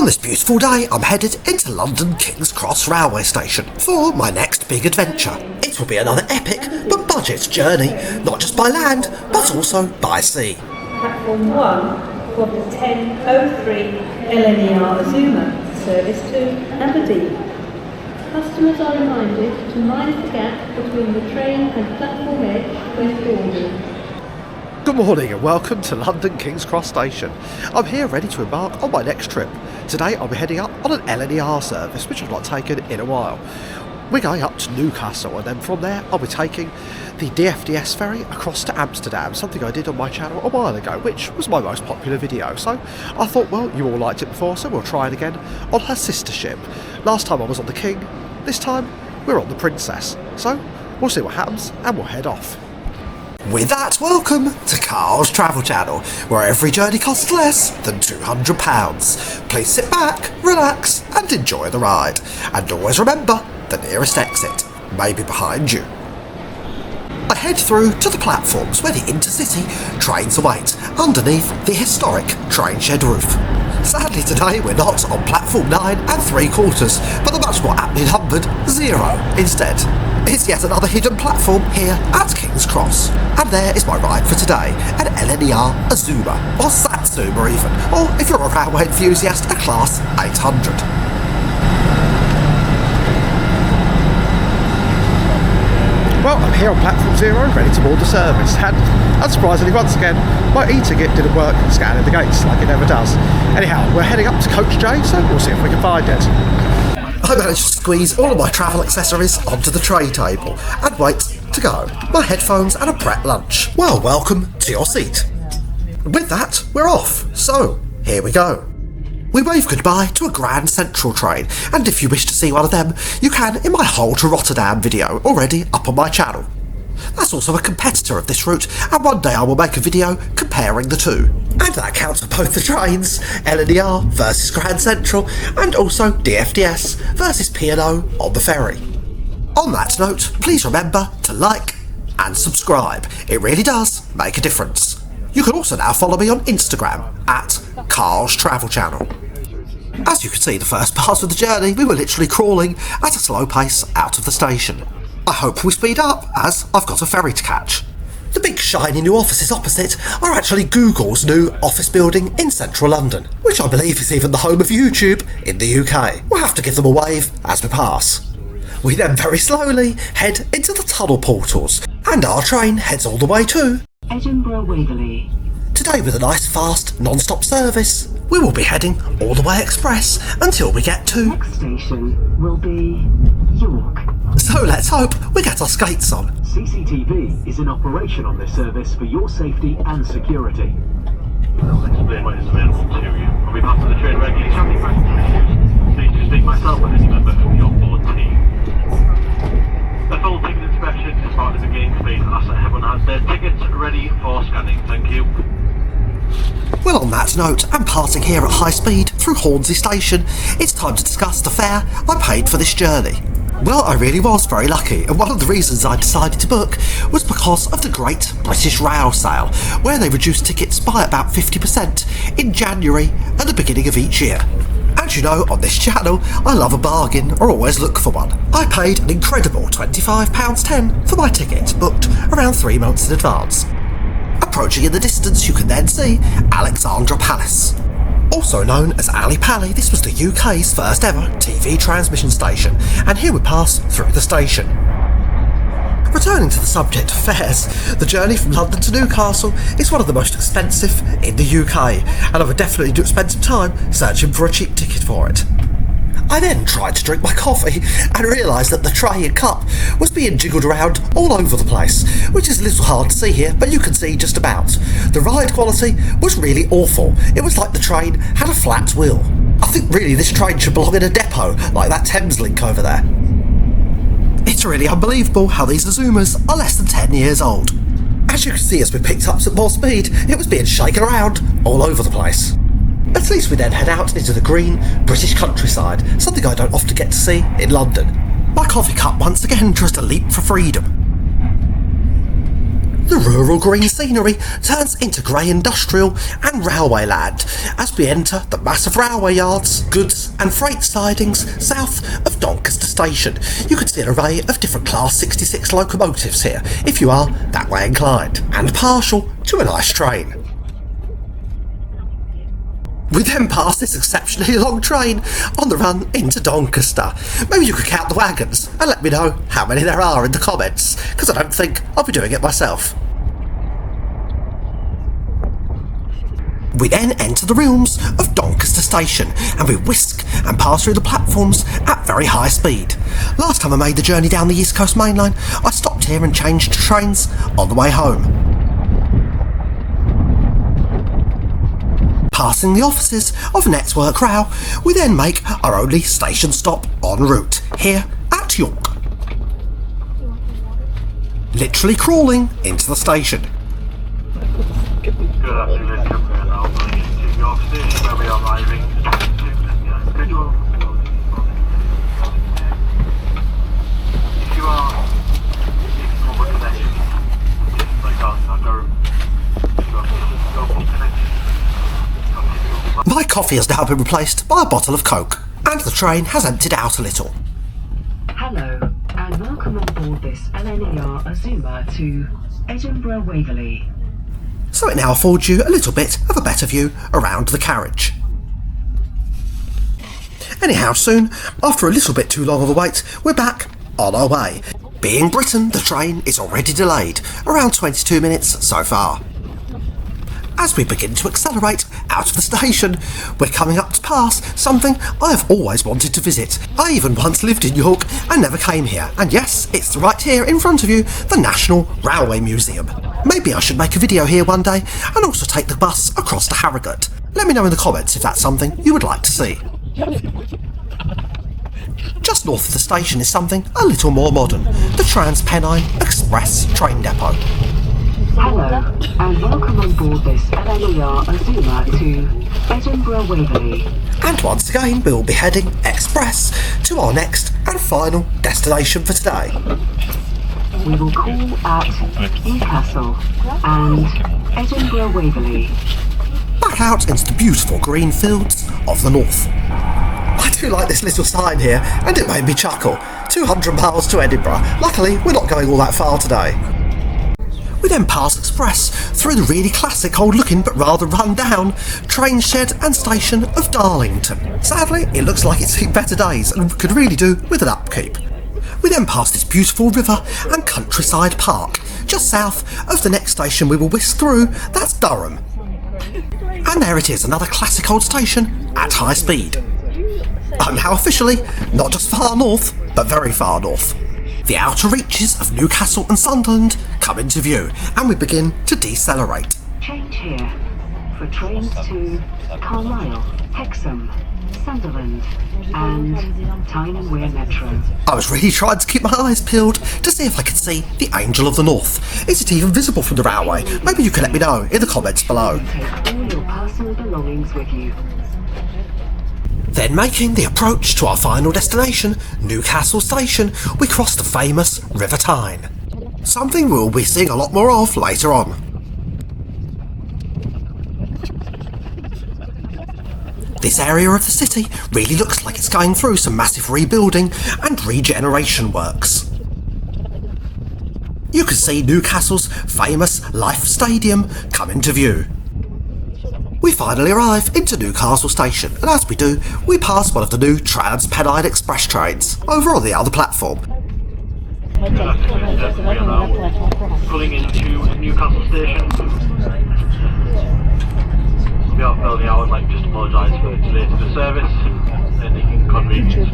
On this beautiful day, I'm headed into London King's Cross railway station for my next big adventure. It will be another epic but budget journey, not just by land, but also by sea. Platform 1 for the 10:03 LNER Azuma service to Aberdeen. Customers are reminded to mind the gap between the train and platform edge when boarding. Good morning and welcome to London King's Cross Station. I'm here ready to embark on my next trip. Today I'll be heading up on an LNER service which I've not taken in a while. We're going up to Newcastle and then from there I'll be taking the DFDS ferry across to Amsterdam, something I did on my channel a while ago, which was my most popular video. So I thought, well, you all liked it before, so we'll try it again on her sister ship. Last time I was on the King, this time we're on the Princess. So we'll see what happens and we'll head off. With that, welcome to Carl's Travel Channel, where every journey costs less than £200. Please sit back, relax and enjoy the ride. And always remember, the nearest exit may be behind you. I head through to the platforms where the intercity trains await, underneath the historic train shed roof. Sadly today we're not on platform 9 3/4, but the much more aptly numbered 0 instead. It's yet another hidden platform here at King's Cross, and there is my ride for today, an LNER Azuma, or Satsuma even, or if you're a railway enthusiast, a Class 800. Well, I'm here on platform 0, ready to board the service, and unsurprisingly once again, my e-ticket didn't work scanning the gates like it never does. Anyhow, we're heading up to Coach J, so we'll see if we can find it. I managed to squeeze all of my travel accessories onto the tray table and wait to go. My headphones and a Pret lunch. Well, welcome to your seat. With that, we're off. So, here we go. We wave goodbye to a Grand Central train, and if you wish to see one of them, you can in my Hull to Rotterdam video already up on my channel. That's also a competitor of this route, and one day I will make a video comparing the two. And that counts for both the trains, LNER versus Grand Central, and also DFDS versus P&O on the ferry. On that note, please remember to like and subscribe. It really does make a difference. You can also now follow me on Instagram at Carl's Travel Channel. As you can see, the first part of the journey, we were literally crawling at a slow pace out of the station. I hope we speed up, as I've got a ferry to catch. The big shiny new offices opposite are actually Google's new office building in central London, which I believe is even the home of YouTube in the UK. We'll have to give them a wave as we pass. We then very slowly head into the tunnel portals, and our train heads all the way to Edinburgh Waverley. Today with a nice fast non-stop service, we will be heading all the way express until we get to... Next station will be York. So let's hope we get our skates on. CCTV is in operation on this service for your safety and security. I'll explain what is available to you. I'll be passing the train regularly. Something issues. Please to speak myself with any member of your board team. The full ticket inspection is part of the beginning phase and that's that everyone has their tickets ready for scanning. Thank you. Well, on that note, and passing here at high speed through Hornsey Station, it's time to discuss the fare I paid for this journey. Well, I really was very lucky, and one of the reasons I decided to book was because of the Great British Rail Sale, where they reduced tickets by about 50% in January and the beginning of each year. As you know, on this channel, I love a bargain or always look for one. I paid an incredible £25.10 for my ticket, booked around 3 months in advance. Approaching in the distance, you can then see Alexandra Palace. Also known as Ali Pali, this was the UK's first ever TV transmission station, and here we pass through the station. Returning to the subject of fares, the journey from London to Newcastle is one of the most expensive in the UK, and I would definitely spend some time searching for a cheap ticket for it. I then tried to drink my coffee and realised that the tray and cup was being jiggled around all over the place, which is a little hard to see here, but you can see just about. The ride quality was really awful. It was like the train had a flat wheel. I think really this train should belong in a depot, like that Thames link over there. It's really unbelievable how these Azumas are less than 10 years old. As you can see, as we picked up some more speed, it was being shaken around all over the place. At least we then head out into the green British countryside, something I don't often get to see in London. My coffee cup once again just a leap for freedom. the rural green scenery turns into grey industrial and railway land as we enter the massive railway yards, goods and freight sidings south of Doncaster Station. You can see an array of different Class 66 locomotives here if you are that way inclined, and partial to a nice train. We then pass this exceptionally long train on the run into Doncaster. Maybe you could count the wagons and let me know how many there are in the comments, because I don't think I'll be doing it myself. We then enter the realms of Doncaster Station and we whisk and pass through the platforms at very high speed. Last time I made the journey down the East Coast Main Line, I stopped here and changed trains on the way home. Passing the offices of Network Rail, we then make our only station stop en route, here at York. Literally crawling into the station. Good afternoon, Centurion. Now going into York Station where we are arriving. Schedule. If you are taking over connection, like our connection. My coffee has now been replaced by a bottle of Coke, and the train has emptied out a little. Hello, and welcome on board this LNER Azuma to Edinburgh Waverley. So it now affords you a little bit of a better view around the carriage. Anyhow, soon, after a little bit too long of a wait, we're back on our way. Being Britain, the train is already delayed, around 22 minutes so far. As we begin to accelerate out of the station, we're coming up to pass something I have always wanted to visit. I even once lived in York and never came here, and yes, it's right here in front of you, the National Railway Museum. Maybe I should make a video here one day and also take the bus across to Harrogate. Let me know in the comments if that's something you would like to see. Just north of the station is something a little more modern, the TransPennine Express train depot. Hello, and welcome on board this LNER Azuma to Edinburgh Waverley. And once again, we will be heading express to our next and final destination for today. We will call at Newcastle and Edinburgh Waverley. Back out into the beautiful green fields of the north. I do like this little sign here, and it made me chuckle. 200 miles to Edinburgh. Luckily, we're not going all that far today. We then pass express through the really classic old looking but rather run down train shed and station of Darlington. Sadly, it looks like it's seen better days and could really do with an upkeep. We then pass this beautiful river and countryside park. Just south of the next station we will whisk through, that's Durham. And there it is, another classic old station at high speed. I'm now officially not just far north, but very far north. The outer reaches of Newcastle and Sunderland come into view, and we begin to decelerate. Change here for trains to Carlisle, Hexham, Sunderland and Tyne and Wear Metro. I was really trying to keep my eyes peeled to see if I could see the Angel of the North. Is it even visible from the railway? Maybe you can let me know in the comments below. Take all your personal belongings with you. Then making the approach to our final destination, Newcastle Station, we cross the famous River Tyne. Something we'll be seeing a lot more of later on. This area of the city really looks like it's going through some massive rebuilding and regeneration works. You can see Newcastle's famous Life Stadium come into view. We finally arrive into Newcastle Station, and as we do, we pass one of the new TransPennine Express trains over on the other platform. Good afternoon, we are now pulling into Newcastle Station. We are fairly I would like to just apologise for delay to the service and the inconvenience.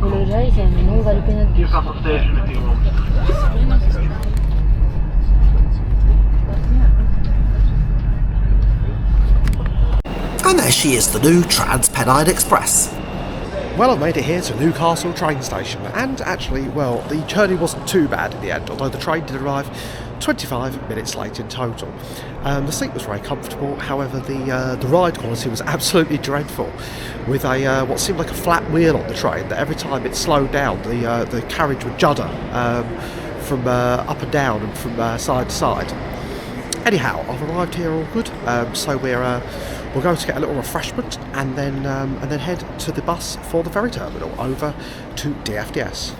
Newcastle Station in a few moments. And there she is, the new TransPennine Express. Well, I've made it here to Newcastle train station, and actually, well, the journey wasn't too bad in the end, although the train did arrive 25 minutes late in total. The seat was very comfortable, however the ride quality was absolutely dreadful, with a what seemed like a flat wheel on the train that every time it slowed down the carriage would judder from up and down and from side to side. Anyhow, I've arrived here all good, so we're going to get a little refreshment and then head to the bus for the ferry terminal over to DFDS.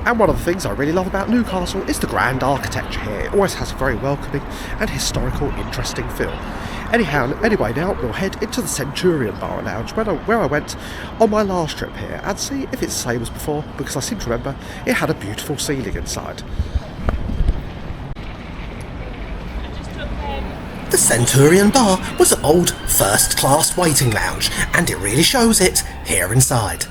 And one of the things I really love about Newcastle is the grand architecture here. It always has a very welcoming and historical, interesting feel. Anyway, now we'll head into the Centurion bar and lounge where I went on my last trip here and see if it's the same as before, because I seem to remember it had a beautiful ceiling inside. The Centurion bar was an old first-class waiting lounge, and it really shows it here inside.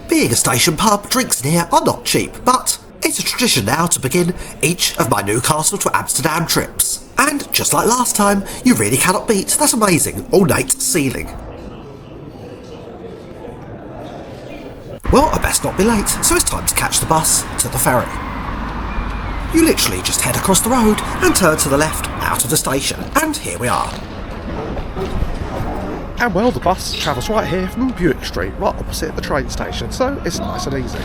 Being a station pub, drinks in here are not cheap, but it's a tradition now to begin each of my Newcastle to Amsterdam trips. And just like last time, you really cannot beat that amazing ornate ceiling. Well, I best not be late, so it's time to catch the bus to the ferry. You literally just head across the road and turn to the left out of the station, and here we are. And well, the bus travels right here from Buick Street, right opposite the train station, so it's nice and easy.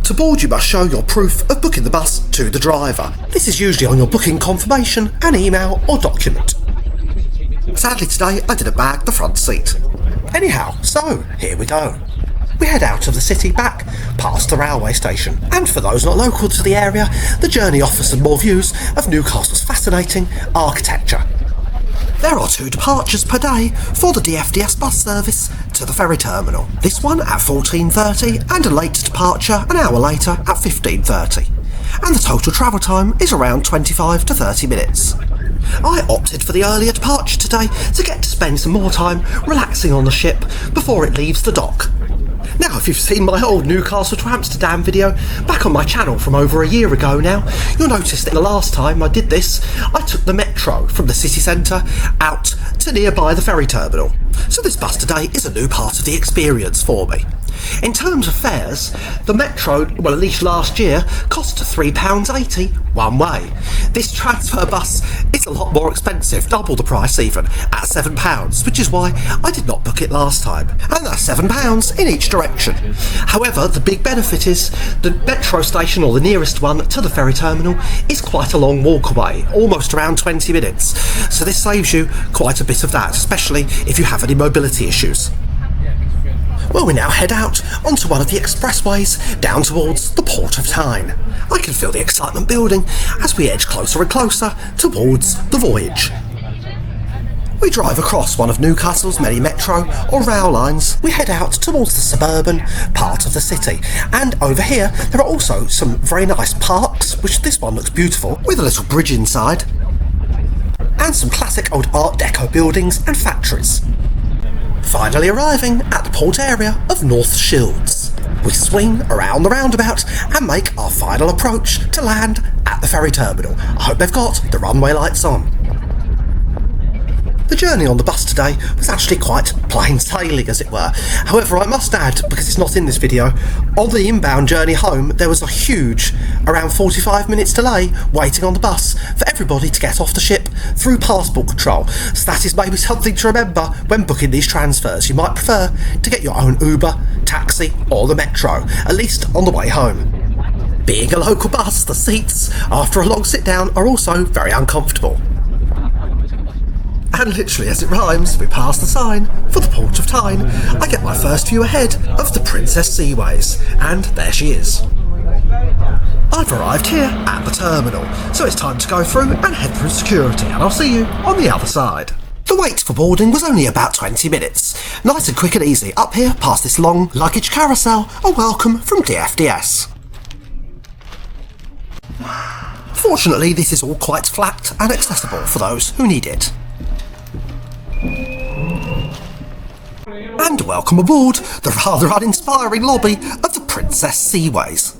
To board, you must show your proof of booking the bus to the driver. This is usually on your booking confirmation, an email or document. Sadly today, I didn't bag the front seat. Anyhow, so here we go. We head out of the city back past the railway station, and for those not local to the area, the journey offers some more views of Newcastle's fascinating architecture. There are 2 departures per day for the DFDS bus service to the ferry terminal. This one at 14:30 and a late departure an hour later at 15:30. And the total travel time is around 25 to 30 minutes. I opted for the earlier departure today to get to spend some more time relaxing on the ship before it leaves the dock. Now, if you've seen my old Newcastle to Amsterdam video back on my channel from over a year ago now, you'll notice that the last time I did this, I took the metro from the city centre out to nearby the ferry terminal. So this bus today is a new part of the experience for me. In terms of fares, the metro, well at least last year, cost £3.80 one way. This transfer bus is a lot more expensive, double the price even, at £7, which is why I did not book it last time. And that's £7 in each direction. However, the big benefit is the metro station, or the nearest one to the ferry terminal, is quite a long walk away, almost around 20 minutes. So this saves you quite a bit of that, especially if you have any mobility issues. Well, we now head out onto one of the expressways down towards the Port of Tyne. I can feel the excitement building as we edge closer and closer towards the voyage. We drive across one of Newcastle's many metro or rail lines. We head out towards the suburban part of the city, and over here there are also some very nice parks, which this one looks beautiful, with a little bridge inside, and some classic old Art Deco buildings and factories. Finally arriving at the port area of North Shields. We swing around the roundabout and make our final approach to land at the ferry terminal. I hope they've got the runway lights on. The journey on the bus today was actually quite plain sailing, as it were. However, I must add, because it's not in this video, on the inbound journey home there was a huge, around 45 minutes delay waiting on the bus for everybody to get off the ship through passport control. So that is maybe something to remember when booking these transfers. You might prefer to get your own Uber, taxi or the metro, at least on the way home. Being a local bus, the seats after a long sit down are also very uncomfortable. And literally as it rhymes, we pass the sign for the Port of Tyne. I get my first view ahead of the Princess Seaways, and there she is. I've arrived here at the terminal, so it's time to go through and head through security, and I'll see you on the other side. The wait for boarding was only about 20 minutes. Nice and quick and easy up here past this long luggage carousel, a welcome from DFDS. Fortunately, this is all quite flat and accessible for those who need it. And welcome aboard the rather uninspiring lobby of the Princess Seaways.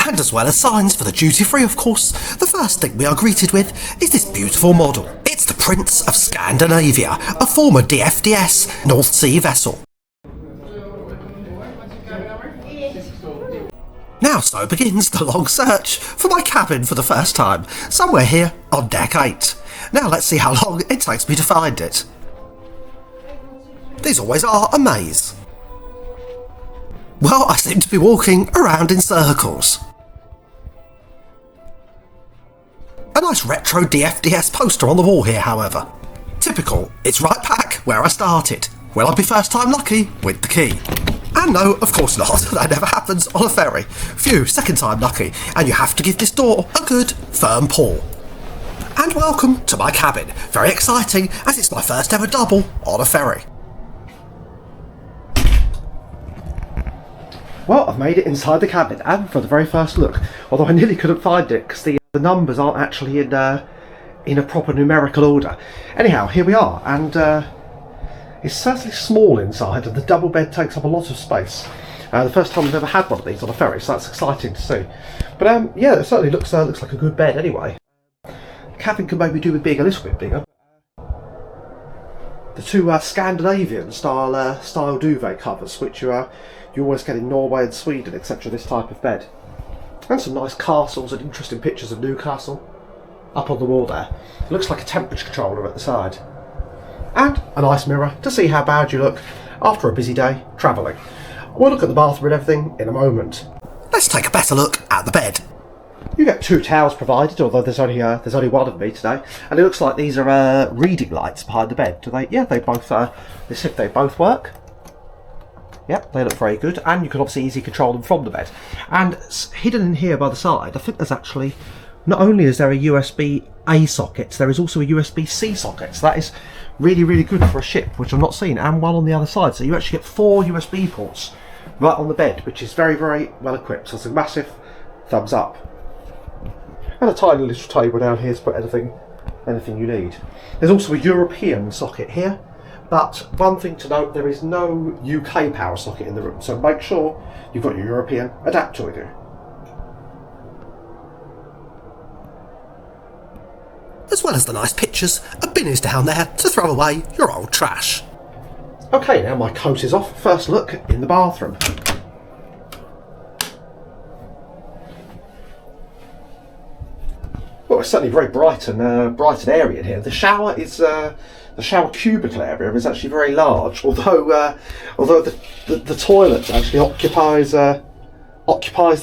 And as well as signs for the duty free, of course, the first thing we are greeted with is this beautiful model. It's the Prince of Scandinavia, a former DFDS North Sea vessel. Now so begins the long search for my cabin for the first time, somewhere here on deck 8. Now let's see how long it takes me to find it. These always are a maze. Well, I seem to be walking around in circles. A nice retro DFDS poster on the wall here, however. Typical, it's right back where I started. Will I be first time lucky with the key? And no, of course not, that never happens on a ferry. Phew, second time lucky, and you have to give this door a good, firm pull. And welcome to my cabin. Very exciting, as it's my first ever double on a ferry. Well, I've made it inside the cabin, and for the very first look, although I nearly couldn't find it because the numbers aren't actually in a proper numerical order. Anyhow, here we are, and it's certainly small inside, and the double bed takes up a lot of space. The first time I've ever had one of these on a ferry, so that's exciting to see. But yeah, it certainly looks like a good bed anyway. The cabin can maybe do with being a little bit bigger. The two Scandinavian style duvet covers, which you always get in Norway and Sweden, etc. This type of bed, and some nice castles and interesting pictures of Newcastle up on the wall there. It looks like a temperature controller at the side, and a nice mirror to see how bad you look after a busy day travelling. We'll look at the bathroom and everything in a moment. Let's take a better look at the bed. You get 2 towels provided, although there's only one of me today, and it looks like these are reading lights behind the bed. Do they? Yeah, they both. Let's see if they both work. Yep, they look very good, and you can obviously easily control them from the bed. And hidden in here by the side, I think there's actually, not only is there a USB-A socket, there is also a USB-C socket. So that is really, really good for a ship, which I've not seen, and one on the other side. So you actually get 4 USB ports right on the bed, which is very, very well equipped. So it's a massive thumbs up. And a tiny little table down here to put anything you need. There's also a European socket here. But one thing to note, there is no UK power socket in the room, so make sure you've got your European adapter with you. As well as the nice pictures, a bin is down there to throw away your old trash. Okay, now my coat is off. First look in the bathroom. Well, it's certainly very bright and airy in here. The shower is the shower cubicle area is actually very large, although the toilet actually occupies the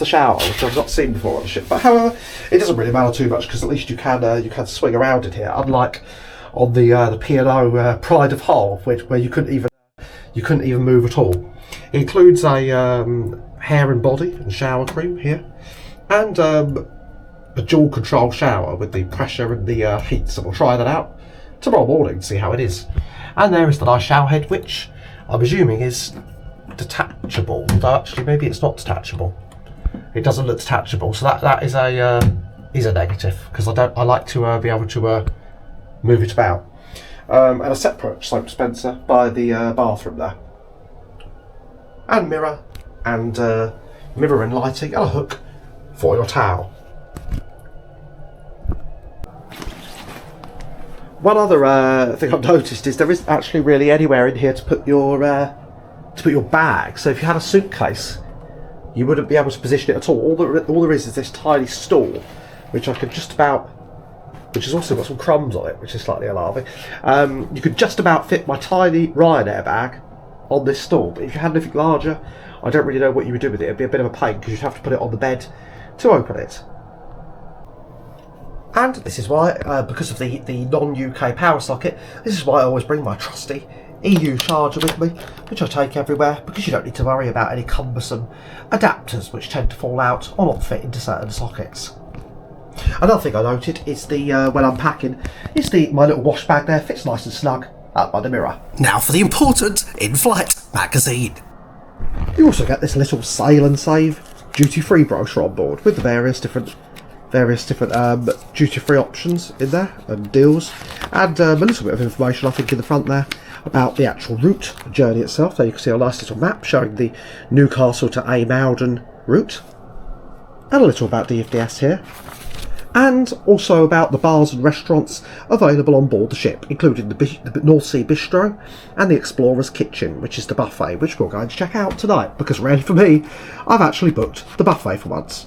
shower, which I've not seen before on a ship. But however, it doesn't really matter too much because at least you can swing around in here, unlike on the P&O Pride of Hull, where you couldn't even move at all. It includes a hair and body and shower cream here, and a dual control shower with the pressure and the heat. So we'll try that out tomorrow morning to see how it is. And there is the nice shower head, which I'm assuming is detachable, although actually maybe it's not detachable. It doesn't look detachable, so that is a negative, because I like to be able to move it about. And a separate soap dispenser by the bathroom there, and mirror and lighting, and a hook for your towel. One other thing I've noticed is there isn't actually really anywhere in here to put your bag. So if you had a suitcase, you wouldn't be able to position it at all. All there is this tiny stool, which I could just about, which has also got some crumbs on it, which is slightly alarming. You could just about fit my tiny Ryanair bag on this stool. But if you had anything larger, I don't really know what you would do with it. It'd be a bit of a pain because you'd have to put it on the bed to open it. And this is why, because of the non-UK power socket, this is why I always bring my trusty EU charger with me, which I take everywhere, because you don't need to worry about any cumbersome adapters which tend to fall out or not fit into certain sockets. Another thing I noted is when unpacking, is my little wash bag there fits nice and snug out by the mirror. Now for the important in-flight magazine. You also get this little Sail and Save duty-free brochure on board with the various different duty-free options in there and deals, and a little bit of information I think in the front there about the actual route, the journey itself. There you can see a nice little map showing the Newcastle to IJmuiden route, and a little about DFDS here, and also about the bars and restaurants available on board the ship, including the North Sea Bistro and the Explorer's Kitchen, which is the buffet, which we're going to check out tonight, because rarely for me, I've actually booked the buffet for once.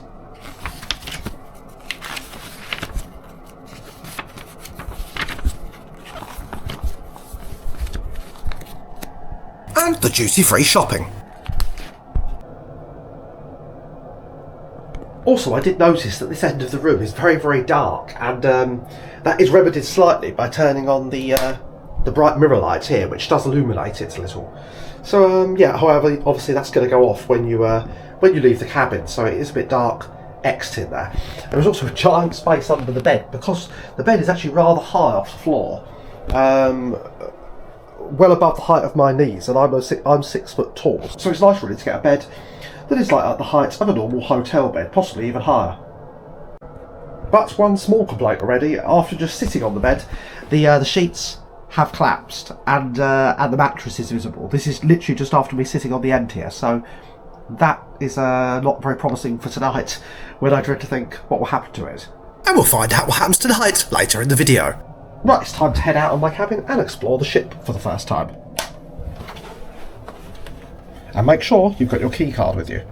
And the duty-free shopping. Also, I did notice that this end of the room is very, very dark, and that is remedied slightly by turning on the bright mirror lights here, which does illuminate it a little. So, yeah, however, obviously that's going to go off when you leave the cabin, so it is a bit dark exiting there. There is also a giant space under the bed, because the bed is actually rather high off the floor, well above the height of my knees, and I'm 6 foot tall, so it's nice really to get a bed that is like at the height of a normal hotel bed, possibly even higher. But one small complaint already: after just sitting on the bed, the sheets have collapsed and the mattress is visible. This is literally just after me sitting on the end here, so that is not very promising for tonight, when I dread to think what will happen to it. And we'll find out what happens tonight later in the video. Right, it's time to head out of my cabin and explore the ship for the first time. And make sure you've got your key card with you.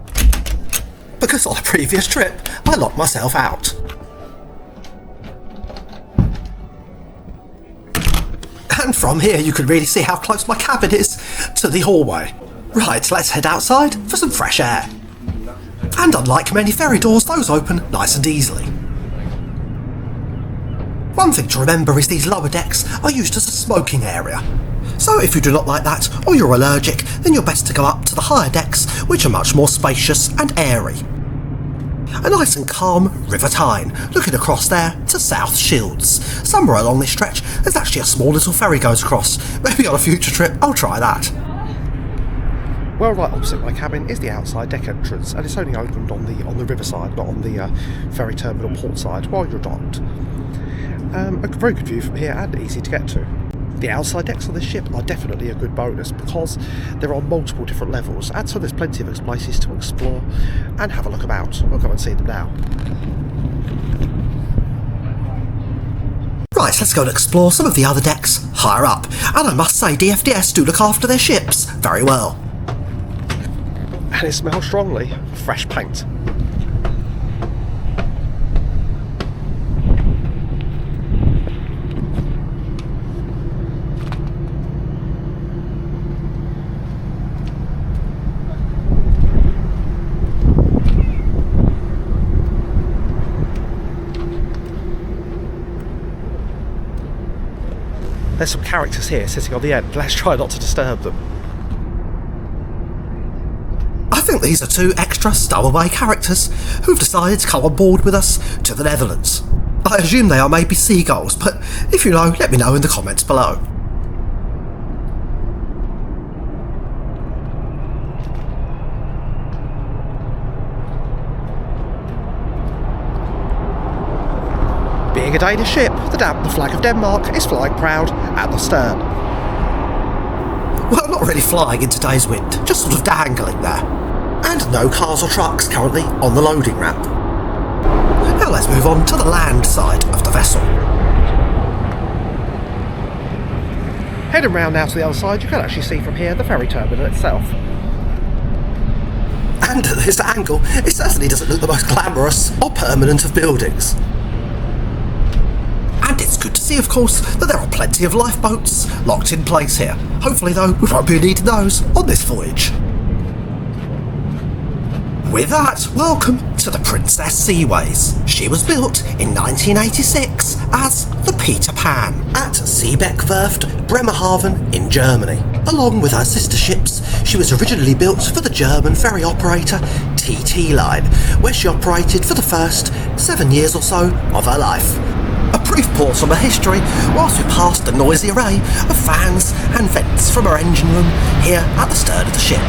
Because on a previous trip, I locked myself out. And from here you can really see how close my cabin is to the hallway. Right, let's head outside for some fresh air. And unlike many ferry doors, those open nice and easily. One thing to remember is these lower decks are used as a smoking area. So if you do not like that, or you're allergic, then you're best to go up to the higher decks, which are much more spacious and airy. A nice and calm River Tyne, looking across there to South Shields. Somewhere along this stretch, there's actually a small little ferry goes across. Maybe on a future trip, I'll try that. Well, right opposite my cabin is the outside deck entrance, and it's only opened on the riverside, not on the ferry terminal port side, while you're docked. A very good view from here and easy to get to. The outside decks on this ship are definitely a good bonus because they're on multiple different levels, and so there's plenty of places to explore and have a look about. We'll go and see them now. Right, let's go and explore some of the other decks higher up. And I must say, DFDS do look after their ships very well. And it smells strongly of fresh paint. There's some characters here sitting on the end. Let's try not to disturb them. I think these are 2 extra stowaway characters who've decided to come on board with us to the Netherlands. I assume they are maybe seagulls, but if you know, let me know in the comments below. Being a Danish ship, the flag of Denmark is flying proud at the stern. Well, not really flying in today's wind, just sort of dangling there. And no cars or trucks currently on the loading ramp. Now let's move on to the land side of the vessel. Heading round now to the other side, you can actually see from here the ferry terminal itself. And at this angle, it certainly doesn't look the most glamorous or permanent of buildings. And it's good to see, of course, that there are plenty of lifeboats locked in place here. Hopefully, though, we won't be needing those on this voyage. With that, welcome to the Princess Seaways. She was built in 1986 as the Peter Pan at Seebeck Werft, Bremerhaven in Germany. Along with her sister ships, she was originally built for the German ferry operator TT Line, where she operated for the first 7 years or so of her life. A brief pause from her history whilst we passed the noisy array of fans and vents from her engine room here at the stern of the ship.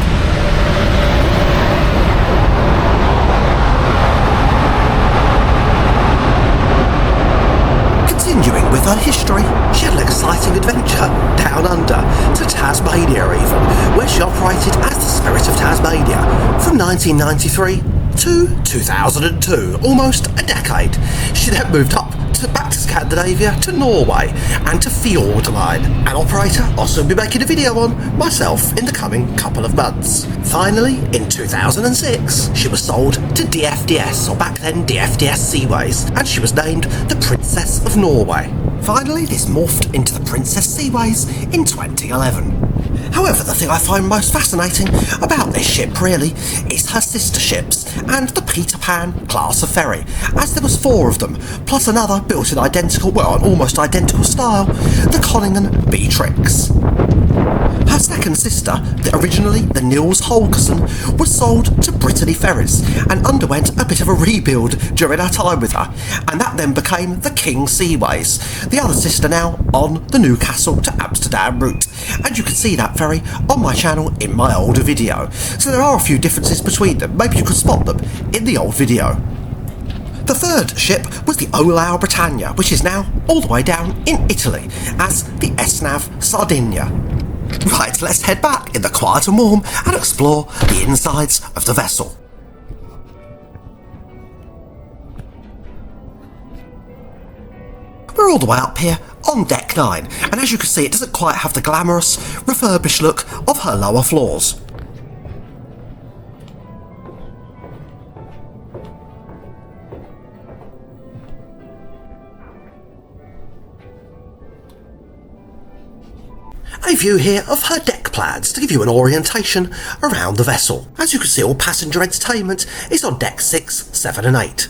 Continuing with her history, she had an exciting adventure down under to Tasmania even, where she operated as the Spirit of Tasmania from 1993 to 2002, almost a decade. She then moved up back to Scandinavia, to Norway, and to Fjordline, an operator I'll soon be making a video on myself in the coming couple of months. Finally, in 2006, she was sold to DFDS, or back then DFDS Seaways, and she was named the Princess of Norway. Finally, this morphed into the Princess Seaways in 2011. However, the thing I find most fascinating about this ship really is her sister ships and the Peter Pan class of ferry, as there was 4 of them, plus another built in an almost identical style, the Koningen Beatrix. Her second sister, originally the Niels Holgersen, was sold to Brittany Ferries and underwent a bit of a rebuild during her time with her, and that then became the King Seaways, the other sister now on the Newcastle to Amsterdam route, and you can see that ferry on my channel in my older video, so there are a few differences between them, maybe you could spot them in the old video. The third ship was the Olau Britannia, which is now all the way down in Italy as the SNAV Sardinia. Right, let's head back in the quiet and warm and explore the insides of the vessel. We're all the way up here on deck 9, and as you can see it doesn't quite have the glamorous, refurbished look of her lower floors. A view here of her deck plans to give you an orientation around the vessel. As you can see, all passenger entertainment is on deck 6, 7 and 8.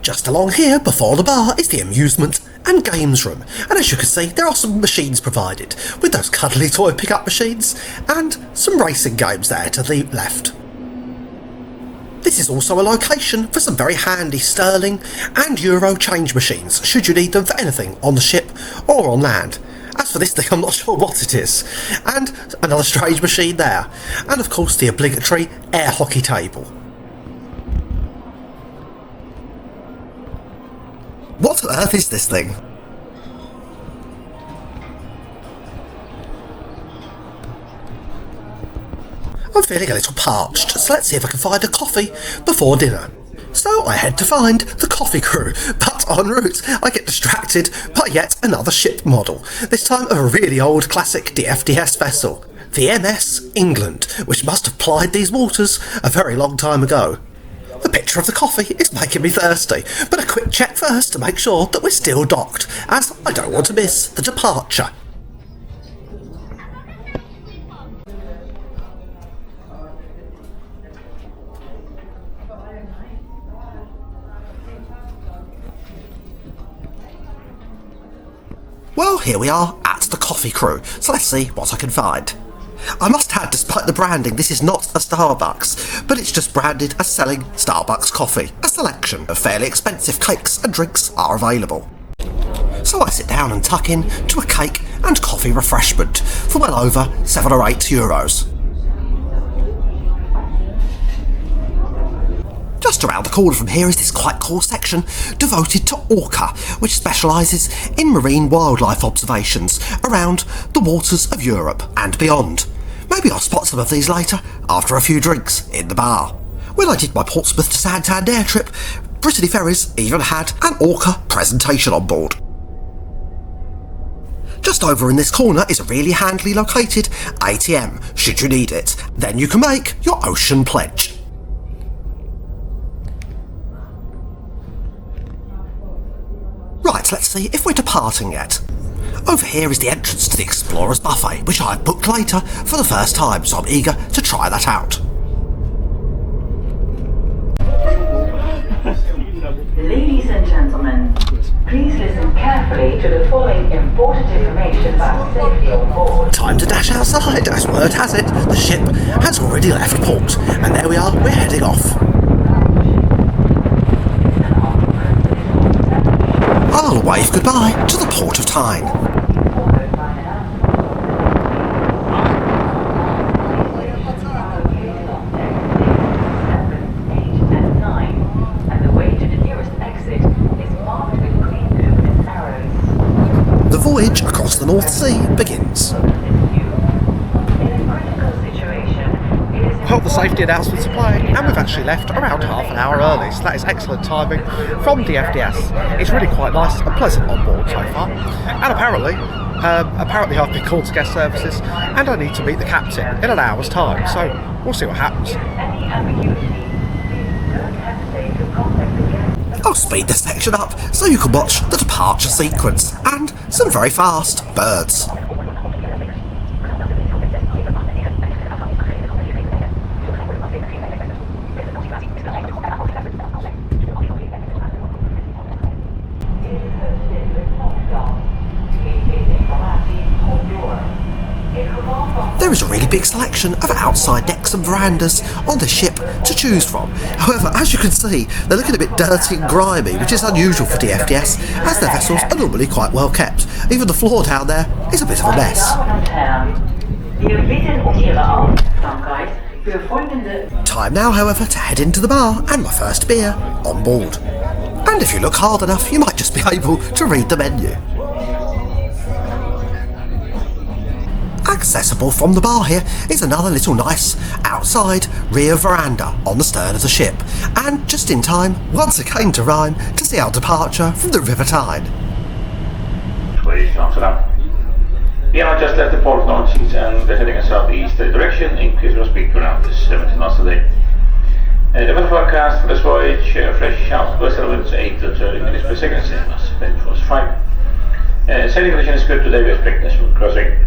Just along here before the bar is the amusement and games room, and as you can see there are some machines provided with those cuddly toy pickup machines and some racing games there to the left. This is also a location for some very handy sterling and euro change machines should you need them for anything on the ship or on land. As for this thing, I'm not sure what it is. And another strange machine there. And of course the obligatory air hockey table. What on earth is this thing? I'm feeling a little parched, so let's see if I can find a coffee before dinner. So I head to find the coffee crew, but en route I get distracted by yet another ship model, this time of a really old classic DFDS vessel, the MS England, which must have plied these waters a very long time ago. The picture of the coffee is making me thirsty, but a quick check first to make sure that we're still docked, as I don't want to miss the departure. Well, here we are at the coffee crew, so let's see what I can find. I must add, despite the branding, this is not a Starbucks, but it's just branded as selling Starbucks coffee. A selection of fairly expensive cakes and drinks are available. So I sit down and tuck in to a cake and coffee refreshment for well over 7 or 8 euros. Just around the corner from here is this quite cool section devoted to Orca, which specialises in marine wildlife observations around the waters of Europe and beyond. Maybe I'll spot some of these later after a few drinks in the bar. When I did my Portsmouth to Santander trip, Brittany Ferries even had an Orca presentation on board. Just over in this corner is a really handily located ATM, should you need it. Then you can make your ocean pledge. Right, let's see if we're departing yet. Over here is the entrance to the Explorers Buffet, which I've booked later for the first time, so I'm eager to try that out. Ladies and gentlemen, please listen carefully to the following important information about safety on board. Time to dash outside. As word has it, the ship has already left port, and there we are, we're heading off. I'll wave goodbye to the Port of Tyne. The voyage across the North Sea begins. Oh until the safety announcements are playing, and we've actually left around half an hour early, so that is excellent timing from DFDS. It's really quite nice and pleasant on board so far, and apparently I've been called to guest services, and I need to meet the captain in an hour's time, so we'll see what happens. I'll speed this section up so you can watch the departure sequence and some very fast birds. There is a really big selection of outside decks and verandas on the ship to choose from. However, as you can see, they're looking a bit dirty and grimy, which is unusual for DFDS, as their vessels are normally quite well kept. Even the floor down there is a bit of a mess. Time now, however, to head into the bar and my first beer on board. And if you look hard enough, you might just be able to read the menu. Accessible from the bar here is another little nice outside rear veranda on the stern of the ship, and just in time, once again to rhyme, to see our departure from the River Tyne. Ladies to Amsterdam. We are just left the port of North Seas and we're heading in southeast direction, increase our speed to around 70 knots a day. The weather forecast for this voyage, fresh southwest winds 8 to 30 minutes per second, same as when it was 5. Sailing condition is good today, we expect a smooth crossing.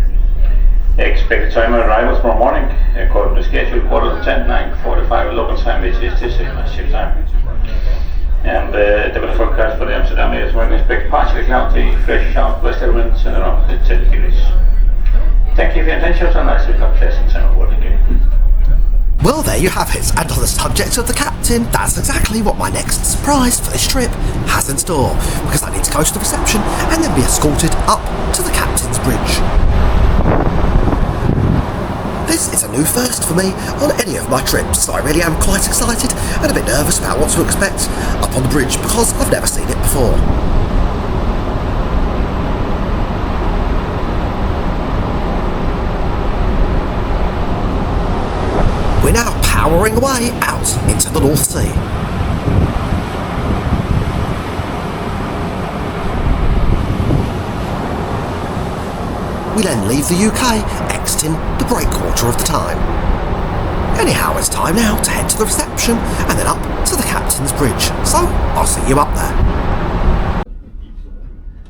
Expected time of arrival tomorrow morning, according to schedule, 10:45, 9:45 local time, which is the same as ship time. And the weather forecast for the Amsterdam is when we expect partially cloudy, fresh southwesterly winds and around 10 degrees. Thank you for your attention, and nice to have pleasant time aboard again. Well, there you have it, and on the subject of the captain, that's exactly what my next surprise for this trip has in store, because I need to go to the reception and then be escorted up to the captain's bridge. This is a new first for me on any of my trips, so I really am quite excited and a bit nervous about what to expect up on the bridge because I've never seen it before. We're now powering away out into the North Sea. We then leave the UK, exiting the breakwater of the Tyne. Anyhow, it's time now to head to the reception and then up to the captain's bridge, so I'll see you up there.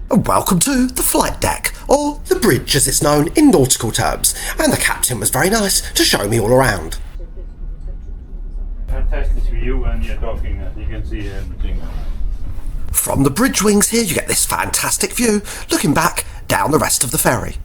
And welcome to the flight deck, or the bridge as it's known in nautical terms, and the captain was very nice to show me all around. Fantastic view, and you're talking, you can see everything. From the bridge wings here you get this fantastic view, looking back down the rest of the ferry.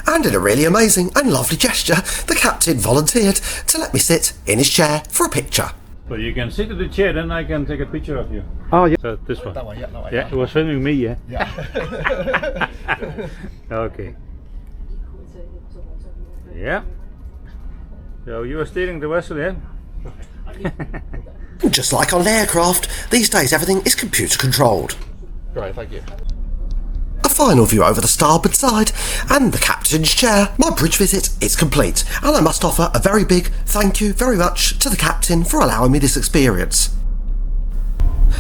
And in a really amazing and lovely gesture, the captain volunteered to let me sit in his chair for a picture. But you can sit in the chair, then I can take a picture of you. Oh, yeah. So this one. That way, yeah, that way. Yeah, it was filming me, yeah? Yeah. Okay. Yeah. So you are steering the vessel, yeah? Just like on an aircraft, these days everything is computer controlled. Great, thank you. A final view over the starboard side, and the captain's chair. My bridge visit is complete, and I must offer a very big thank you very much to the captain for allowing me this experience.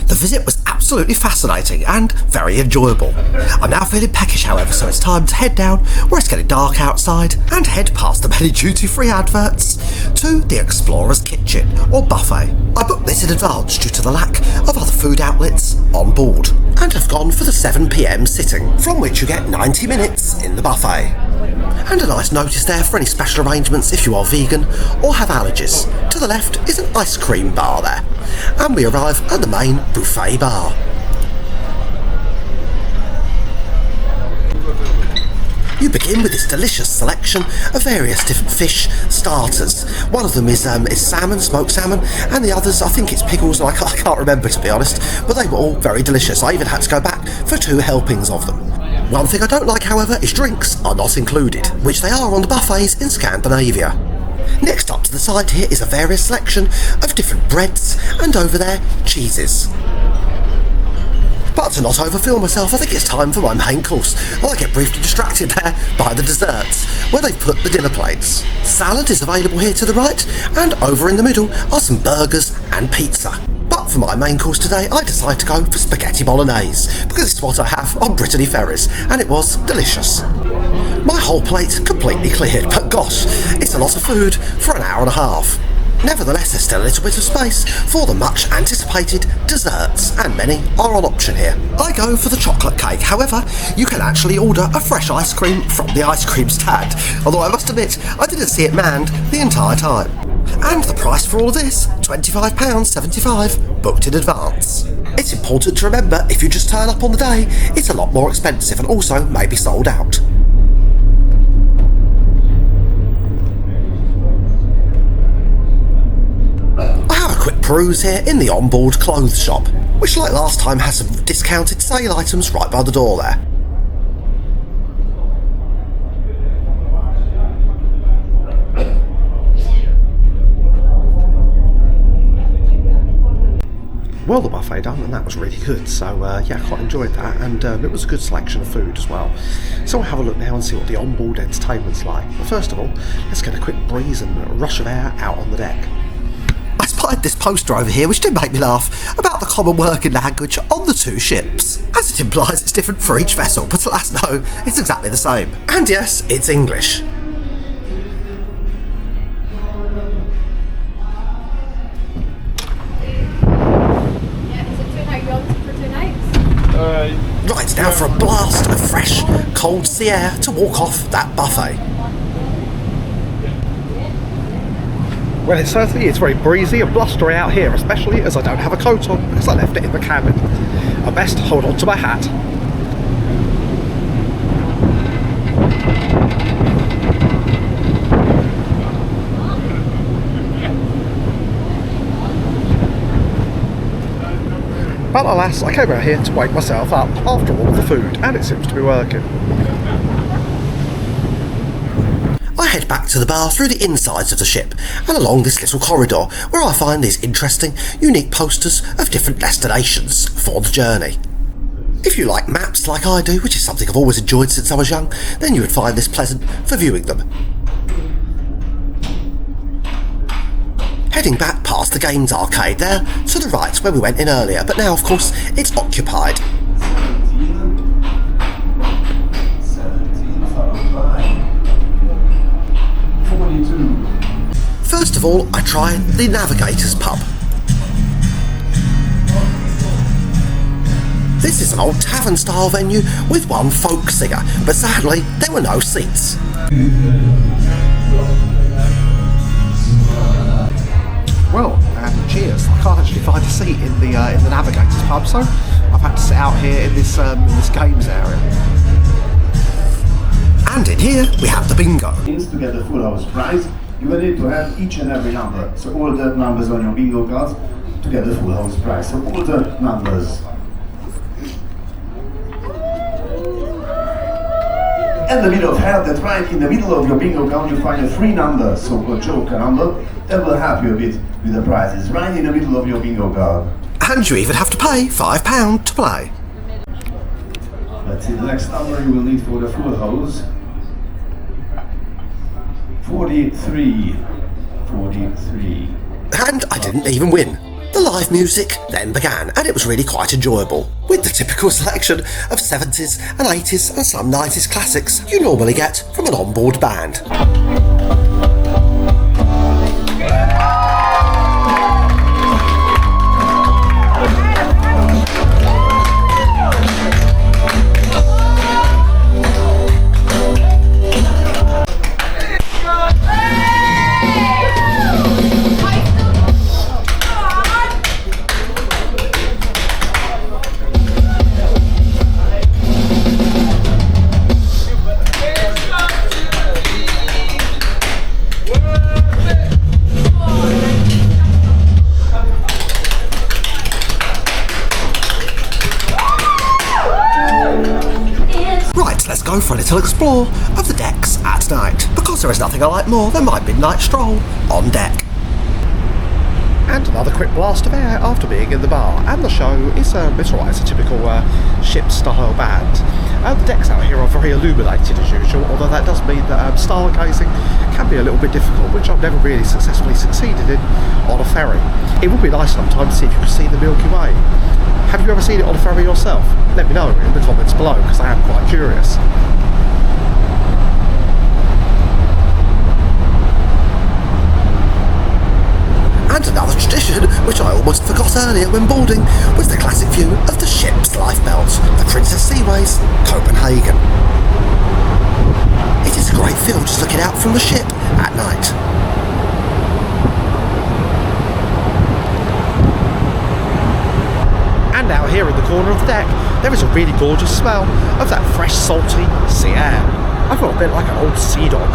The visit was absolutely fascinating and very enjoyable. I'm now feeling peckish, however, so it's time to head down where it's getting dark outside and head past the many duty-free adverts to the Explorer's Kitchen, or buffet. I booked this in advance due to the lack of other food outlets on board, and have gone for the 7 PM sitting, from which you get 90 minutes in the buffet. And a nice notice there for any special arrangements if you are vegan or have allergies. To the left is an ice cream bar there, and we arrive at the main buffet bar. You begin with this delicious selection of various different fish starters. One of them is salmon, smoked salmon, and the others, I think it's pickles, and I can't remember to be honest, but they were all very delicious. I even had to go back for 2 helpings of them. One thing I don't like, however, is drinks are not included, which they are on the buffets in Scandinavia. Next up to the side here is a various selection of different breads, and over there, cheeses. But to not overfill myself, I think it's time for my main course, and I get briefly distracted there by the desserts, where they've put the dinner plates. Salad is available here to the right, and over in the middle are some burgers and pizza. But for my main course today, I decided to go for spaghetti bolognese, because it's what I have on Brittany ferries, and it was delicious. My whole plate completely cleared, but gosh, it's a lot of food for an hour and a half. Nevertheless, there's still a little bit of space for the much anticipated desserts, and many are on option here. I go for the chocolate cake, however, you can actually order a fresh ice cream from the ice cream stand, although I must admit, I didn't see it manned the entire time. And the price for all of this, £25.75, booked in advance. It's important to remember, if you just turn up on the day, it's a lot more expensive and also may be sold out. I have a quick peruse here in the Onboard clothes shop, which like last time has some discounted sale items right by the door there. Well, the buffet done, and that was really good, so yeah, I quite enjoyed that, and it was a good selection of food as well. So we'll have a look now and see what the onboard entertainment's like. But first of all, let's get a quick breeze and a rush of air out on the deck. I spied this poster over here which did make me laugh about the common working language on the two ships, as it implies it's different for each vessel, but alas no, it's exactly the same. And yes, it's English. Right, now for a blast of fresh, cold sea air to walk off that buffet. Well, it certainly is very breezy and blustery out here, especially as I don't have a coat on because I left it in the cabin. I best hold on to my hat. But alas, I came out here to wake myself up after all the food, and it seems to be working. I head back to the bar through the insides of the ship and along this little corridor where I find these interesting, unique posters of different destinations for the journey. If you like maps like I do, which is something I've always enjoyed since I was young, then you would find this pleasant for viewing them. Heading back past the games arcade there, to the right where we went in earlier, but now of course it's occupied. First of all, I try the Navigator's pub. This is an old tavern-style venue with one folk singer, but sadly there were no seats. Well, and cheers. I can't actually find a seat in the Navigator's pub, so I've had to sit out here in this games area. And in here we have the bingo. To get the full house prize, you will need to have each and every number. So all the numbers on your bingo cards to get the full house prize. So all the numbers. In the middle of here, that's right, in the middle of your bingo card, you find a free number, so a joker number, that will help you a bit with the prizes, right in the middle of your bingo card. And you even have to pay £5 to play. Let's see, the next number you will need for the full house. 43. 43. And I didn't even win. The live music then began, and it was really quite enjoyable, with the typical selection of 70s and 80s and some 90s classics you normally get from an onboard band. Go for a little explore of the decks at night, because there is nothing I like more than my midnight stroll on deck. And another quick blast of air after being in the bar, and the show is it's alright, it's a typical ship-style band. The decks out here are very illuminated as usual, although that does mean that stargazing can be a little bit difficult, which I've never really successfully succeeded in on a ferry. It would be nice sometimes to see if you could see the Milky Way. Have you ever seen it on a ferry yourself? Let me know in the comments below, because I am quite curious. And another tradition, which I almost forgot earlier when boarding, was the classic view of the ship's lifebelt, the Princess Seaways, Copenhagen. It is a great feel just looking out from the ship at night. And out here in the corner of the deck, there is a really gorgeous smell of that fresh, salty sea air. I feel a bit like an old sea dog.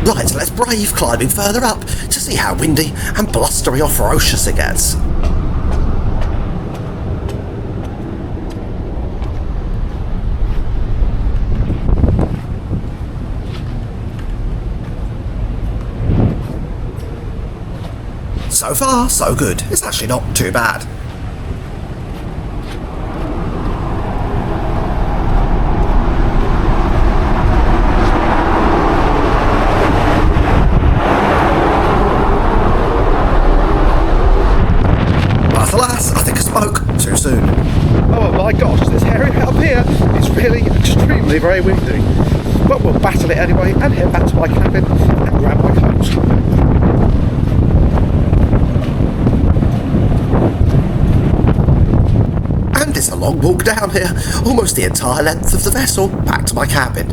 Right, let's brave climbing further up to see how windy and blustery or ferocious it gets. So far, so good. It's actually not too bad. But alas, I think I spoke too soon. Oh my gosh, this area up here is really extremely very windy. But we'll battle it anyway and head back to my cabin and grab my coat. And it's a long walk down here, almost the entire length of the vessel, back to my cabin.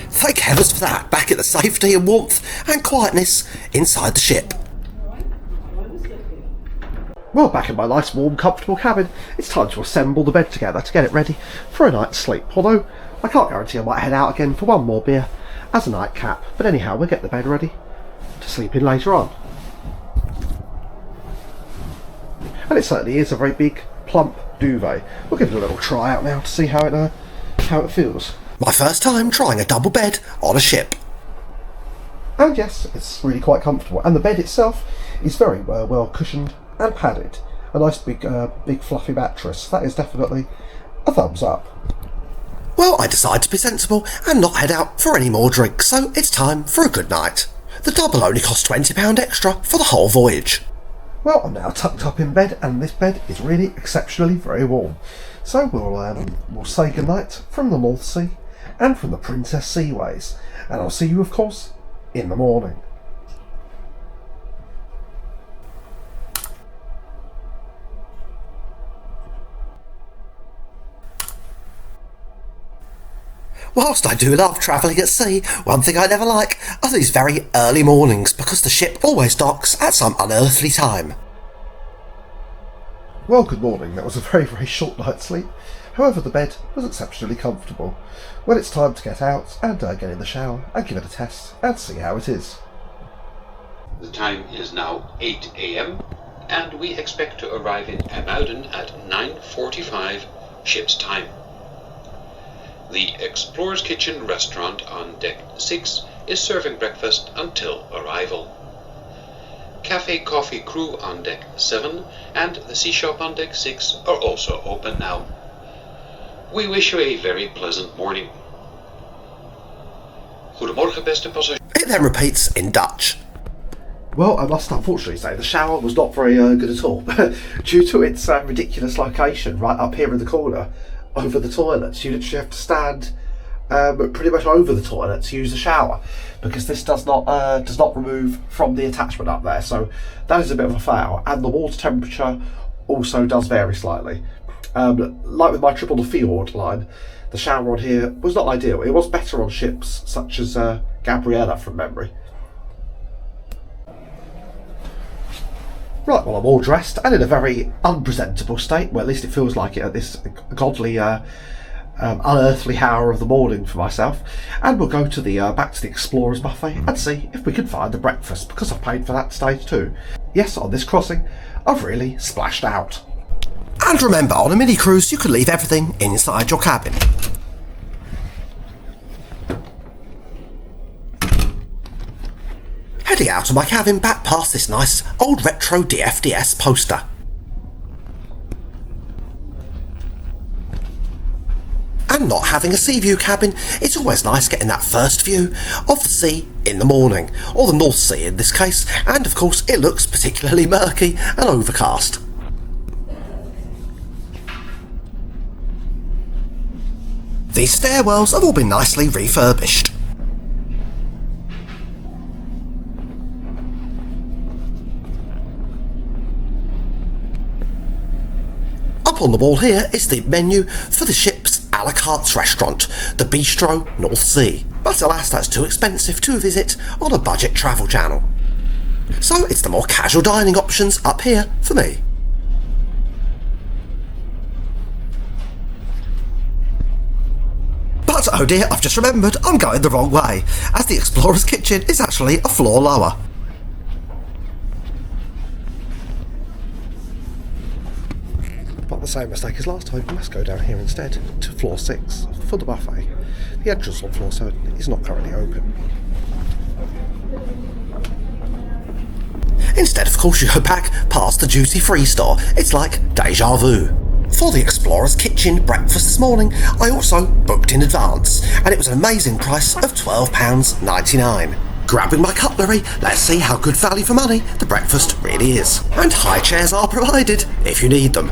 Thank heavens for that, back in the safety and warmth and quietness inside the ship. Well, back in my nice, warm, comfortable cabin, it's time to assemble the bed together to get it ready for a night's sleep. Although, I can't guarantee I might head out again for one more beer as a nightcap. But anyhow, we'll get the bed ready to sleep in later on. And it certainly is a very big, plump duvet. We'll give it a little try out now to see how it feels. My first time trying a double bed on a ship. And yes, it's really quite comfortable. And the bed itself is very well cushioned and padded. A nice big fluffy mattress. That is definitely a thumbs up. Well, I decide to be sensible and not head out for any more drinks, so it's time for a good night. The double only cost £20 extra for the whole voyage. Well, I'm now tucked up in bed, and this bed is really exceptionally very warm. So we'll say goodnight from the North Sea and from the Princess Seaways, and I'll see you, of course, in the morning. Whilst I do love travelling at sea, one thing I never like are these very early mornings, because the ship always docks at some unearthly time. Well, good morning. That was a very, very short night's sleep. However, the bed was exceptionally comfortable. Well, it's time to get out and get in the shower and give it a test and see how it is. The time is now 8 AM and we expect to arrive in IJmuiden at 9:45 ship's time. The Explorer's Kitchen restaurant on deck 6 is serving breakfast until arrival. Cafe Coffee Crew on deck 7 and the Sea Shop on deck 6 are also open now. We wish you a very pleasant morning. Goedemorgen, beste passagiers. It then repeats in Dutch. Well, I must unfortunately say the shower was not very good at all. Due to its ridiculous location right up here in the corner over the toilets, you literally have to stand pretty much over the toilet to use the shower, because this does not remove from the attachment up there. So that is a bit of a fail, and the water temperature also does vary slightly. Like with my trip on the Fjord line, the shower on here was not ideal. It was better on ships such as Gabriella from memory. Right, well, I'm all dressed and in a very unpresentable state. Well, at least it feels like it at this godly unearthly hour of the morning for myself, and we'll go to the back to the Explorers buffet and see if we can find the breakfast, because I've paid for that stage too. Yes, on this crossing, I've really splashed out. And remember, on a mini cruise you can leave everything inside your cabin. Heading out of my cabin back past this nice old retro DFDS poster. And not having a sea view cabin, it's always nice getting that first view of the sea in the morning, or the North Sea in this case, and of course it looks particularly murky and overcast. These stairwells have all been nicely refurbished. Up on the wall here is the menu for the ship's a la carte restaurant, the Bistro North Sea. But alas, that's too expensive to visit on a budget travel channel. So it's the more casual dining options up here for me. But oh dear, I've just remembered I'm going the wrong way, as the Explorer's kitchen is actually a floor lower. But the same mistake as last time, you must go down here instead, to floor 6 for the buffet. The entrance on floor 7 is not currently open. Instead, of course, you go back past the duty-free store. It's like deja vu. For the Explorer's kitchen breakfast this morning, I also booked in advance, and it was an amazing price of £12.99. Grabbing my cutlery, let's see how good value for money the breakfast really is. And high chairs are provided if you need them.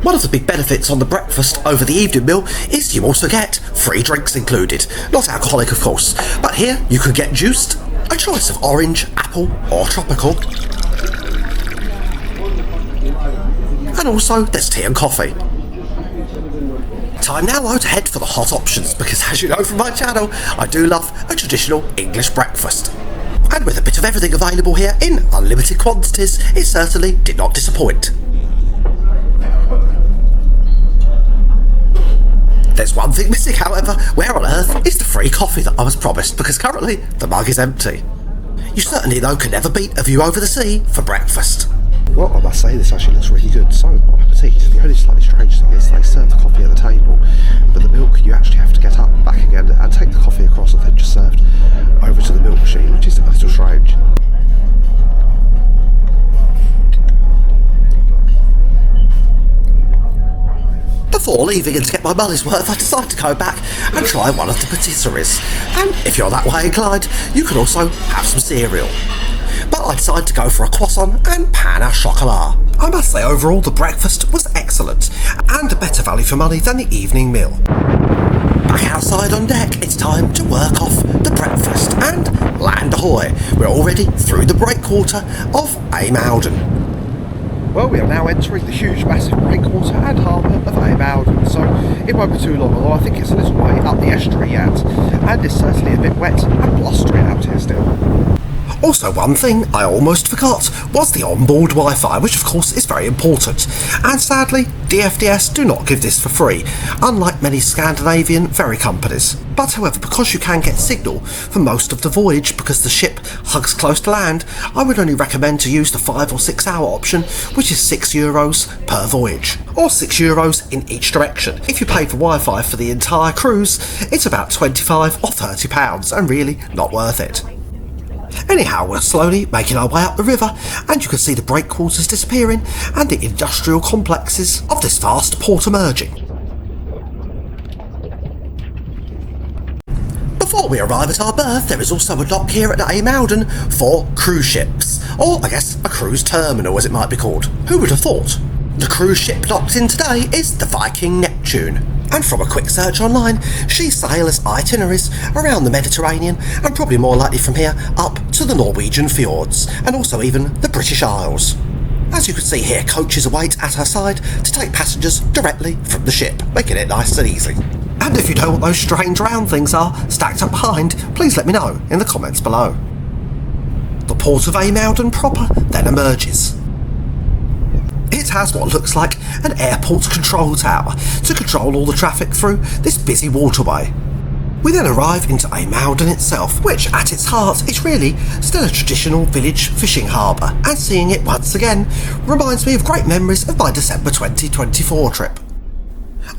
One of the big benefits on the breakfast over the evening meal is you also get free drinks included. Not alcoholic, of course, but here you can get juiced, a choice of orange, apple or tropical. And also there's tea and coffee. Time now though to head for the hot options, because as you know from my channel, I do love a traditional English breakfast. And with a bit of everything available here in unlimited quantities, it certainly did not disappoint. There's one thing missing, however. Where on earth is the free coffee that I was promised? Because currently the mug is empty. You certainly though can never beat a view over the sea for breakfast. Well, I must say this actually looks really good, so bon appetit. The only slightly strange thing is they serve the coffee at the table, but the milk you actually have to get up, back again, and take the coffee across and then just served over to the milk machine, which is a little strange. Before leaving and to get my money's worth, I decided to go back and try one of the patisseries. And if you're that way inclined, you can also have some cereal. But I decided to go for a croissant and pain au chocolat. I must say overall the breakfast was excellent, and a better value for money than the evening meal. Back outside on deck, it's time to work off the breakfast, and land ahoy. We're already through the breakwater of IJmuiden. Well, we are now entering the huge, massive breakwater and harbour of IJmuiden, so it won't be too long, although I think it's a little way up the estuary yet, and it's certainly a bit wet and blustery out here still. Also, one thing I almost forgot was the onboard Wi-Fi, which of course is very important, and sadly DFDS do not give this for free, unlike many Scandinavian ferry companies. But however, because you can get signal for most of the voyage because the ship hugs close to land, I would only recommend to use the 5 or 6 hour option, which is €6 per voyage, or €6 in each direction. If you pay for Wi-Fi for the entire cruise, it's about £25 or £30, and really not worth it. Anyhow, we're slowly making our way up the river, and you can see the breakwaters disappearing and the industrial complexes of this vast port emerging. Before we arrive at our berth, there is also a dock here at IJmuiden for cruise ships, or I guess a cruise terminal as it might be called. Who would have thought? The cruise ship docked in today is the Viking Neptune, and from a quick search online, she sails itineraries around the Mediterranean and probably more likely from here up to the Norwegian fjords, and also even the British Isles. As you can see here, coaches await at her side to take passengers directly from the ship, making it nice and easy. And if you know what those strange round things are stacked up behind, please let me know in the comments below. The port of IJmuiden proper then emerges. It has what looks like an airport control tower to control all the traffic through this busy waterway. We then arrive into IJmuiden itself, which at its heart is really still a traditional village fishing harbour, and seeing it once again reminds me of great memories of my December 2024 trip.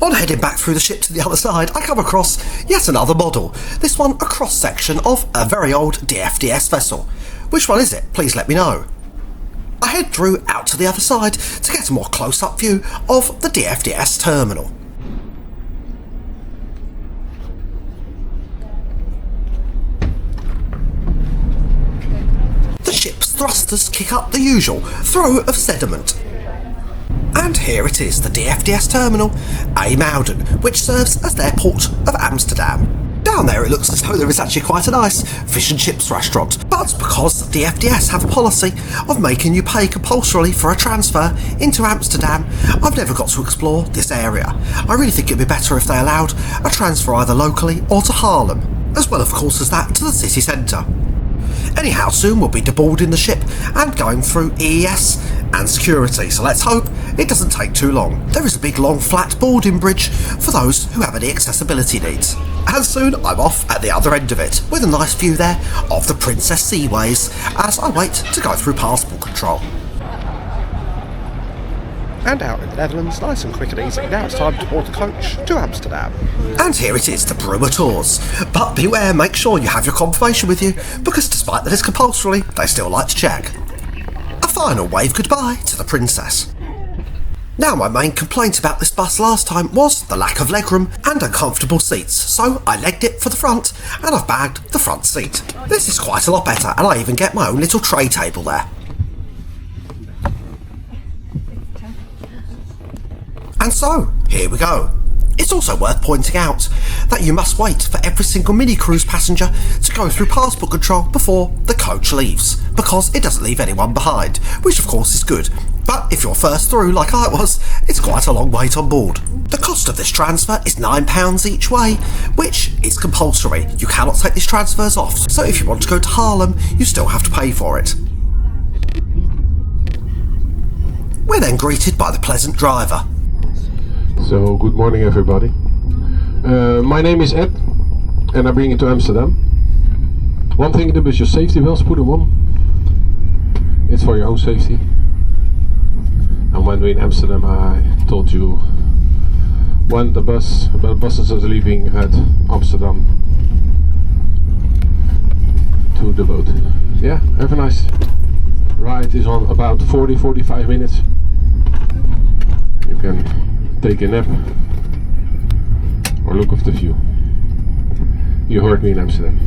On heading back through the ship to the other side, I come across yet another model, this one a cross-section of a very old DFDS vessel. Which one is it? Please let me know. I head through out to the other side to get a more close-up view of the DFDS terminal. The ship's thrusters kick up the usual throw of sediment. And here it is, the DFDS terminal, IJmuiden, which serves as their port of Amsterdam. Down there it looks as though there is actually quite a nice fish and chips restaurant, but because the DFDS have a policy of making you pay compulsorily for a transfer into Amsterdam, I've never got to explore this area. I really think it'd be better if they allowed a transfer either locally or to Haarlem, as well of course as that to the city centre. Anyhow, soon we'll be deboarding the ship and going through EES and security, so let's hope it doesn't take too long. There is a big long flat boarding bridge for those who have any accessibility needs. And soon I'm off at the other end of it, with a nice view there of the Princess Seaways as I wait to go through passport control. And out in the Netherlands, nice and quick and easy, now it's time to board the coach to Amsterdam. And here it is, the Brewer Tours. But beware, make sure you have your confirmation with you, because despite that it's compulsory, they still like to check. A final wave goodbye to the Princess. Now, my main complaint about this bus last time was the lack of legroom and uncomfortable seats, so I legged it for the front and I've bagged the front seat. This is quite a lot better, and I even get my own little tray table there. And so, here we go. It's also worth pointing out that you must wait for every single mini-cruise passenger to go through passport control before the coach leaves, because it doesn't leave anyone behind, which of course is good. But if you're first through, like I was, it's quite a long wait on board. The cost of this transfer is £9 each way, which is compulsory. You cannot take these transfers off, so if you want to go to Haarlem, you still have to pay for it. We're then greeted by the pleasant driver. So, good morning everybody. My name is Ed and I bring you to Amsterdam. One thing to do is your safety belts, put them on. It's for your own safety. And when we're in Amsterdam, I told you when the buses are leaving at Amsterdam to the boat. Yeah, have a nice ride. Is on about 40-45 minutes. You can take a nap or look off the view. You heard me in Amsterdam.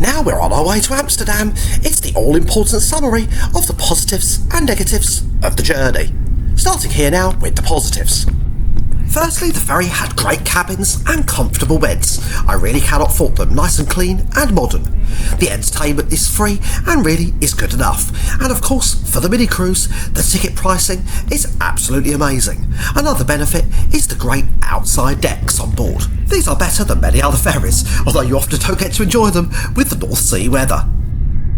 Now we're on our way to Amsterdam. It's the all-important summary of the positives and negatives of the journey. Starting here now with the positives. Firstly, the ferry had great cabins and comfortable beds. I really cannot fault them, nice and clean and modern. The entertainment is free and really is good enough. And of course, for the mini cruise, the ticket pricing is absolutely amazing. Another benefit is the great outside decks on board. These are better than many other ferries, although you often don't get to enjoy them with the North Sea weather.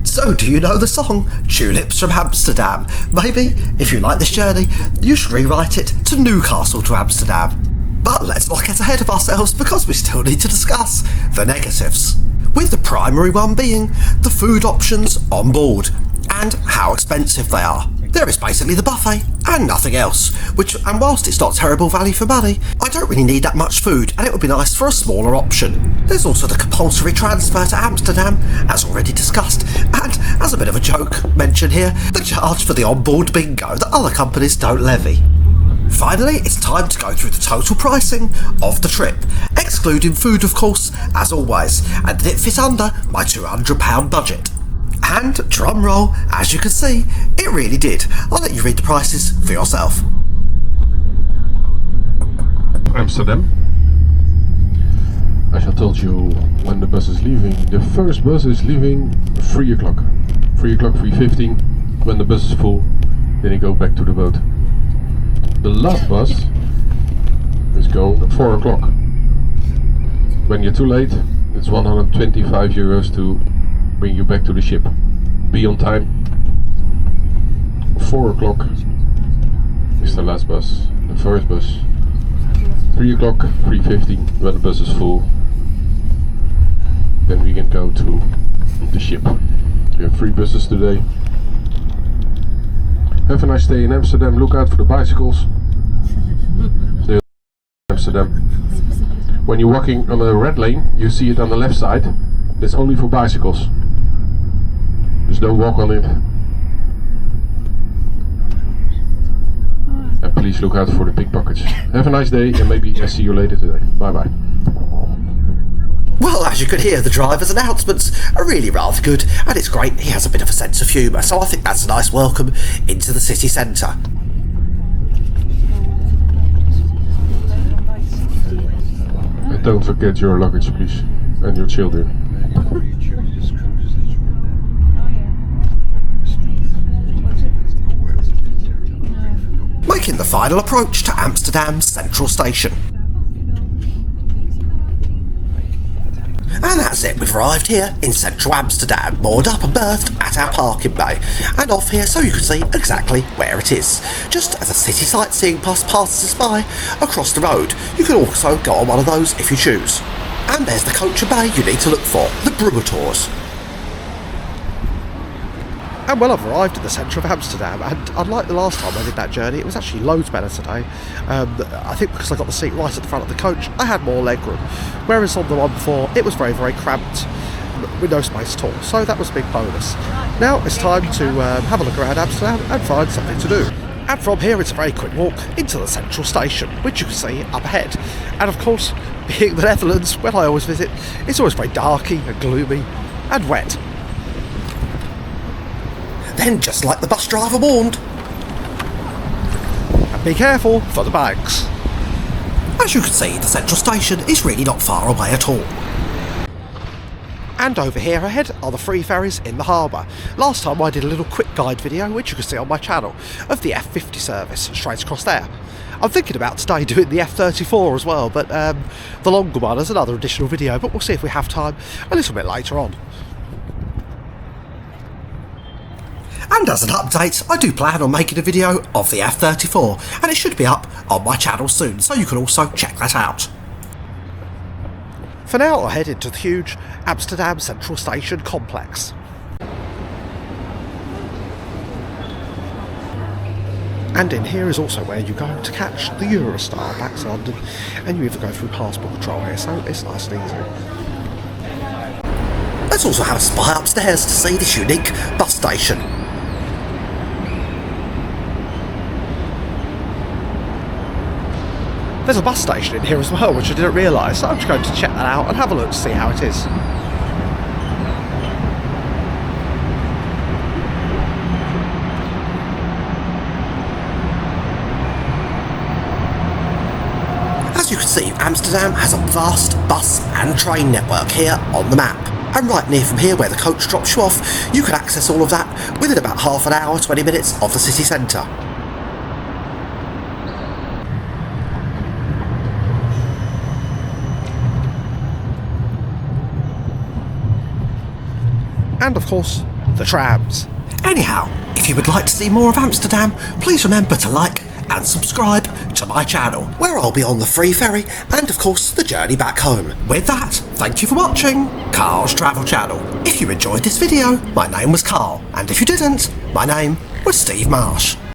So, do you know the song Tulips from Amsterdam? Maybe, if you like this journey, you should rewrite it to Newcastle to Amsterdam. But let's not get ahead of ourselves, because we still need to discuss the negatives. With the primary one being the food options on board, and how expensive they are. There is basically the buffet and nothing else, and whilst it's not terrible value for money, I don't really need that much food, and it would be nice for a smaller option. There's also the compulsory transfer to Amsterdam, as already discussed, and as a bit of a joke mentioned here, the charge for the onboard bingo that other companies don't levy. Finally, it's time to go through the total pricing of the trip, excluding food of course, as always, and did it fit under my £200 budget? And, drum roll, as you can see, it really did. I'll let you read the prices for yourself. Amsterdam. As I told you when the bus is leaving, the first bus is leaving 3 o'clock. 3 o'clock, 3:15. When the bus is full, then you go back to the boat. The last bus is going at 4 o'clock. When you're too late, it's €125 to bring you back to the ship. Be on time. 4 o'clock takes the last bus, the first bus. 3 o'clock, 3:15, when the bus is full. Then we can go to the ship. We have 3 buses today. Have a nice day in Amsterdam. Look out for the bicycles. Stay in Amsterdam. When you're walking on the red lane, you see it on the left side. That's only for bicycles. Just don't walk on it. And please look out for the pickpockets. Have a nice day, and maybe I'll see you later today. Bye bye. Well, as you could hear, the driver's announcements are really rather good, and it's great he has a bit of a sense of humour, so I think that's a nice welcome into the city centre. And don't forget your luggage, please, and your children. Making the final approach to Amsterdam's central station. And that's it, we've arrived here in central Amsterdam, moored up and berthed at our parking bay, and off here so you can see exactly where it is. Just as a city sightseeing bus passes us by across the road, you can also go on one of those if you choose. And there's the coach and bay you need to look for, the Brummertours. And well, I've arrived in the centre of Amsterdam, and unlike the last time I did that journey, it was actually loads better today. I think because I got the seat right at the front of the coach, I had more legroom, whereas on the one before, it was very, very cramped, with no space at all, so that was a big bonus. Now it's time to have a look around Amsterdam and find something to do. And from here it's a very quick walk into the central station, which you can see up ahead. And of course, being the Netherlands, when I always visit, it's always very darky and gloomy and wet. Then, just like the bus driver warned, and be careful for the bags. As you can see, the central station is really not far away at all. And over here ahead are the free ferries in the harbour. Last time I did a little quick guide video, which you can see on my channel, of the F50 service straight across there. I'm thinking about today doing the F34 as well, but the longer one is another additional video, but we'll see if we have time a little bit later on. And as an update, I do plan on making a video of the F34, and it should be up on my channel soon, so you can also check that out. For now, I'll head into the huge Amsterdam Central Station complex. And in here is also where you go to catch the Eurostar back to London, and you either go through passport control here, so it's nice and easy. Let's also have a spy upstairs to see this unique bus station. There's a bus station in here as well, which I didn't realise, so I'm just going to check that out and have a look to see how it is. As you can see, Amsterdam has a vast bus and train network here on the map. And right near from here where the coach drops you off, you can access all of that within about half an hour, 20 minutes of the city centre. And of course, the trams. Anyhow, if you would like to see more of Amsterdam, please remember to like and subscribe to my channel, where I'll be on the free ferry and of course the journey back home. With that, thank you for watching Carl's Travel Channel. If you enjoyed this video, my name was Carl, and if you didn't, my name was Steve Marsh.